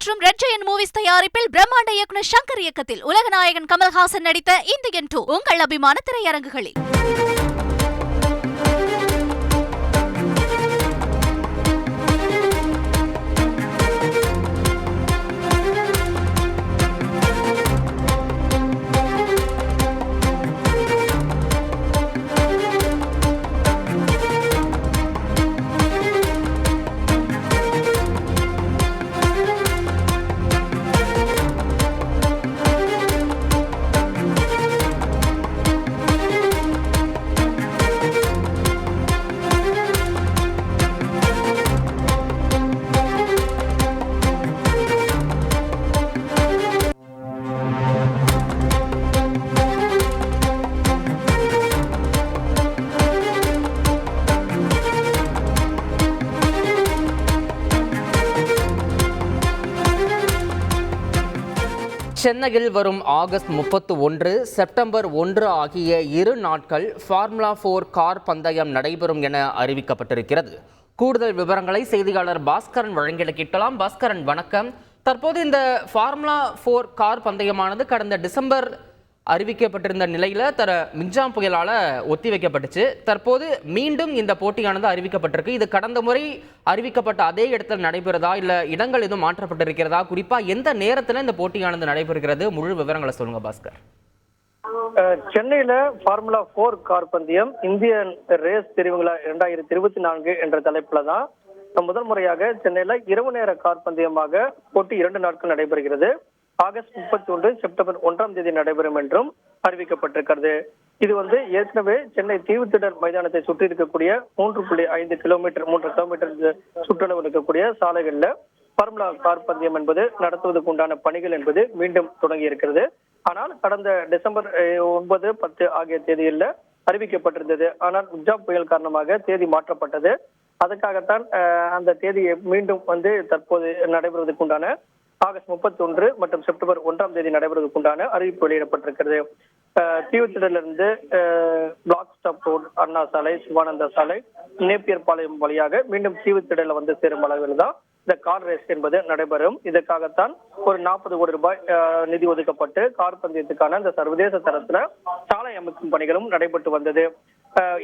மற்றும் red giant movies தயாரிப்பில் பிரம்மாண்ட இயக்குனர் சங்கர் இயக்கத்தில் உலகநாயகன் கமல்ஹாசன் நடித்த இந்தியன் 2 உங்கள் அபிமான திரையரங்குகளில். சென்னையில் வரும் ஆகஸ்ட் 31, செப்டம்பர் 1 ஆகிய 2 நாட்கள் ஃபார்முலா 4 கார் பந்தயம் நடைபெறும் என அறிவிக்கப்பட்டிருக்கிறது. கூடுதல் விவரங்களை செய்தியாளர் பாஸ்கரன் வழங்கிட கேட்கலாம். பாஸ்கரன், வணக்கம். தற்போது இந்த ஃபார்முலா 4 கார் பந்தயமானது கடந்த டிசம்பர் அறிவிக்கப்பட்டிருந்த நிலையில மிக்ஜாம் புயலால ஒத்தி வைக்கப்பட்டுச்சு. தற்போது மீண்டும் இந்த போட்டியானது அறிவிக்கப்பட்டிருக்கு. இது கடந்த முறை அறிவிக்கப்பட்ட அதே இடத்தில் நடைபெறதா, இல்ல இடங்கள் எதுவும் மாற்றப்பட்டிருக்கிறதா, குறிப்பா எந்த நேரத்துல இந்த போட்டியானது நடைபெறுகிறது, முழு விவரங்களை சொல்லுங்க பாஸ்கர். சென்னையில ஃபார்முலா 4 கார் பந்தயம் இந்தியன் ரேஸ் தெரிவுகளா 2024 என்ற தலைப்புல தான் முதல் முறையாக சென்னையில இரவு நேர கார் பந்தயமாக போட்டி 2 நாட்கள் நடைபெறுகிறது. ஆகஸ்ட் 31, செப்டம்பர் 1ஆம் தேதி நடைபெறும் என்றும் அறிவிக்கப்பட்டிருக்கிறது. இது ஏற்கனவே சென்னை தீவுத்திடல் மைதானத்தை சுற்றி இருக்கக்கூடிய 3.5 கிலோமீட்டர் 3 கிலோமீட்டர் சுற்றளவு இருக்கக்கூடிய சாலைகள்ல ஃபார்முலா கார் பந்தயம் என்பது நடத்துவதற்கு உண்டான பணிகள் என்பது மீண்டும் தொடங்கி இருக்கிறது. ஆனால் கடந்த டிசம்பர் 9, 10 ஆகிய தேதியில் அறிவிக்கப்பட்டிருந்தது. ஆனால் மிக்ஜாம் புயல் காரணமாக தேதி மாற்றப்பட்டது. அதுக்காகத்தான் அந்த தேதியை மீண்டும் தற்போது நடைபெறுவதற்கு உண்டான ஆகஸ்ட் 31 மற்றும் செப்டம்பர் 1ஆம் தேதி நடைபெறுவதற்குண்டான அறிவிப்பு வெளியிடப்பட்டிருக்கிறது. தீவுத்திடலிருந்து பிளாக் ஸ்டாப் ரோடு, அண்ணா சாலை, சிவானந்தா சாலை, நேப்பியர் பாளையம் வழியாக மீண்டும் தீவுத்திடல சேரும் அளவில் தான் இந்த கார் ரேஸ் என்பது நடைபெறும். இதற்காகத்தான் ஒரு 40 கோடி ரூபாய் நிதி ஒதுக்கப்பட்டு கார் பந்தயத்துக்கான இந்த சர்வதேச தரத்துல சாலை அமைக்கும் பணிகளும் நடைபெற்று வந்தது.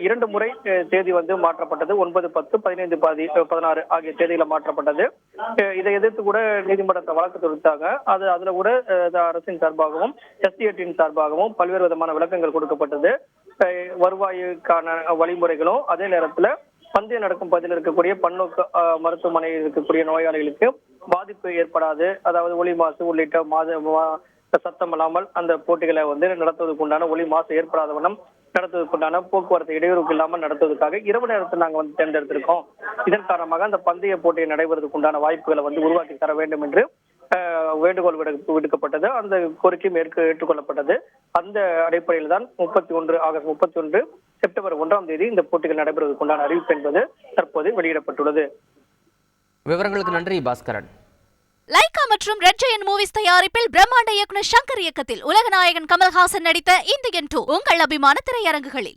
2 முறை தேதி மாற்றப்பட்டது. 9, 10, 15, 16 ஆகிய தேதியில மாற்றப்பட்டது. இதை எதிர்த்து கூட நீதிமன்றத்தை வழக்கு தொடுத்தாங்க. அதுல கூட அரசின் சார்பாகவும் SDAT சார்பாகவும் பல்வேறு விதமான விளக்கங்கள் கொடுக்கப்பட்டது. வருவாய்க்கான வழிமுறைகளும், அதே நேரத்துல பந்தயம் நடக்கும் பகுதியில் இருக்கக்கூடிய பன்னோக்கு மருத்துவமனையில் இருக்கக்கூடிய நோயாளிகளுக்கு பாதிப்பு ஏற்படாது, அதாவது ஒளி மாசு உள்ளிட்ட சத்தம் இல்லாமல் அந்த போட்டிகளை நடத்துவதற்கு உண்டான ஒளி மாசு ஏற்படாத வண்ணம் நடத்துவதற்குண்டான போக்குவரத்து இடையூறுக்கு இல்லாமல் நடத்துவதற்காக இரவு நேரத்தில் நாங்கள் தேர்ந்தெடுத்திருக்கோம். இதன் காரணமாக அந்த பந்தய போட்டியை நடைபெறுவதற்கு உண்டான வாய்ப்புகளை உருவாக்கி தர வேண்டும் என்று வேண்டுகோள் விடுக்கப்பட்டது. அந்த கோரிக்கை ஏற்றுக்கொள்ளப்பட்டது. அந்த அடிப்படையில் தான் ஆகஸ்ட் 31, செப்டம்பர் 1ஆம் தேதி இந்த போட்டிகள் நடைபெறுவதற்கு உண்டான அறிவிப்பு என்பது தற்போது வெளியிடப்பட்டுள்ளது. விவரங்களுக்கு நன்றி பாஸ்கரன். லைகா மற்றும் ரெட் ஜெயண்ட் மூவிஸ் தயாரிப்பில் பிரம்மாண்ட இயக்குனர் சங்கர் இயக்கத்தில் உலகநாயகன் கமல்ஹாசன் நடித்த இந்தியன் 2 உங்கள் அபிமான திரையரங்குகளில்.